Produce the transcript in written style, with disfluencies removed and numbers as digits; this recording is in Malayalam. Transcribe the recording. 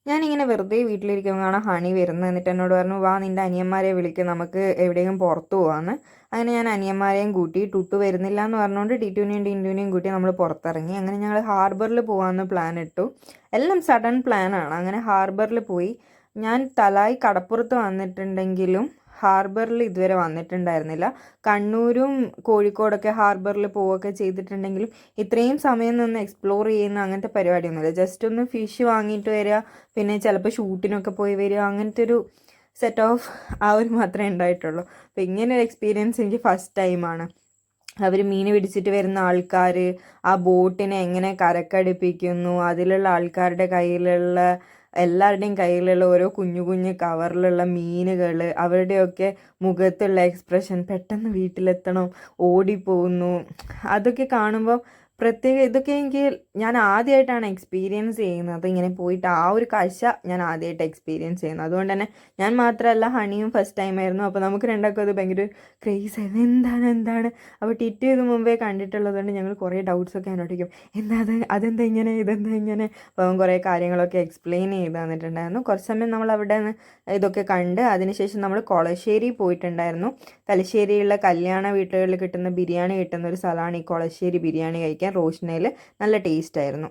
ഞാനിങ്ങനെ വെറുതെ വീട്ടിലിരിക്കുമ്പോഴാണ് ഹണി വരുന്നത്. എന്നിട്ട് എന്നോട് പറഞ്ഞു, വാ നിൻ്റെ അനിയന്മാരെ വിളിക്കുക, നമുക്ക് എവിടെയെങ്കിലും പുറത്ത് പോകാമെന്ന്. അങ്ങനെ ഞാൻ അനിയന്മാരെയും കൂട്ടി, ടുട്ടു വരുന്നില്ല എന്ന് പറഞ്ഞുകൊണ്ട് ടിറ്റുവിനെയും ടിൻറ്റുവിനെയും കൂട്ടി നമ്മൾ പുറത്തിറങ്ങി. അങ്ങനെ ഞങ്ങൾ ഹാർബറിൽ പോകാമെന്ന് പ്ലാൻ ഇട്ടു. എല്ലാം സഡൻ പ്ലാനാണ്. അങ്ങനെ ഹാർബറിൽ പോയി. ഞാൻ തലായി കടപ്പുറത്ത് വന്നിട്ടുണ്ടെങ്കിലും ഹാർബറിൽ ഇതുവരെ വന്നിട്ടുണ്ടായിരുന്നില്ല. കണ്ണൂരും കോഴിക്കോടൊക്കെ ഹാർബറിൽ പോവുകയൊക്കെ ചെയ്തിട്ടുണ്ടെങ്കിലും ഇത്രയും സമയം നിന്ന് എക്സ്പ്ലോർ ചെയ്യുന്ന അങ്ങനത്തെ പരിപാടിയൊന്നുമില്ല. ജസ്റ്റ് ഒന്ന് ഫിഷ് വാങ്ങിയിട്ട് വരിക, പിന്നെ ചിലപ്പോൾ ഷൂട്ടിനൊക്കെ പോയി വരിക, അങ്ങനത്തെ ഒരു സെറ്റ് ഓഫ് ആ ഒരു മാത്രമേ ഉണ്ടായിട്ടുള്ളൂ. അപ്പോൾ ഇങ്ങനെ ഒരു എക്സ്പീരിയൻസ് എനിക്ക് ഫസ്റ്റ് ടൈമാണ്. അവർ മീൻ പിടിച്ചിട്ട് വരുന്ന ആൾക്കാർ ആ ബോട്ടിനെ എങ്ങനെ കരക്കടുപ്പിക്കുന്നു, അതിലുള്ള ആൾക്കാരുടെ കയ്യിലുള്ള എല്ലാവരുടെയും കയ്യിലുള്ള ഓരോ കുഞ്ഞു കുഞ്ഞു കവറിലുള്ള മീനുകൾ, അവരുടെയൊക്കെ മുഖത്തുള്ള എക്സ്പ്രഷൻ, പെട്ടെന്ന് വീട്ടിലെത്തണം, ഓടിപ്പോകുന്നു, അതൊക്കെ കാണുമ്പോൾ ഇതൊക്കെ ഞാൻ ആദ്യമായിട്ടാണ് എക്സ്പീരിയൻസ് ചെയ്യുന്നത്. ഇങ്ങനെ പോയിട്ട് ആ ഒരു കാഴ്ച ഞാൻ ആദ്യമായിട്ട് എക്സ്പീരിയൻസ് ചെയ്യുന്നത്. അതുകൊണ്ട് തന്നെ ഞാൻ മാത്രമല്ല, ഹണിയും ഫസ്റ്റ് ടൈം ആയിരുന്നു. അപ്പോൾ നമുക്ക് രണ്ടാൾക്കും അത് ഭയങ്കര ക്രേസ് ആയിരുന്നു. എന്താണ് അപ്പോൾ ടിറ്റു ഇത് മുമ്പേ കണ്ടിട്ടുള്ളതുകൊണ്ട് ഞങ്ങൾ കുറേ ഡൗട്ട്സൊക്കെ എന്നോടിക്കും, അതെന്താ ഇങ്ങനെ, ഇതെന്താ ഇങ്ങനെ. അപ്പോൾ അവൻ കുറേ കാര്യങ്ങളൊക്കെ എക്സ്പ്ലെയിൻ ചെയ്ത് തന്നിട്ടുണ്ടായിരുന്നു. കുറച്ച് സമയം നമ്മൾ അവിടെ നിന്ന് ഇതൊക്കെ കണ്ട് അതിനുശേഷം നമ്മൾ കൊളശ്ശേരി പോയിട്ടുണ്ടായിരുന്നു. തലശ്ശേരിയുള്ള കല്യാണ വീട്ടുകളിൽ കിട്ടുന്ന ബിരിയാണി കിട്ടുന്ന ഒരു സ്ഥലമാണ് ഈ കൊളശ്ശേരി ബിരിയാണി കഴിക്കാൻ. റോഷനയിൽ നല്ല ടേസ്റ്റ് ആയിരുന്നു.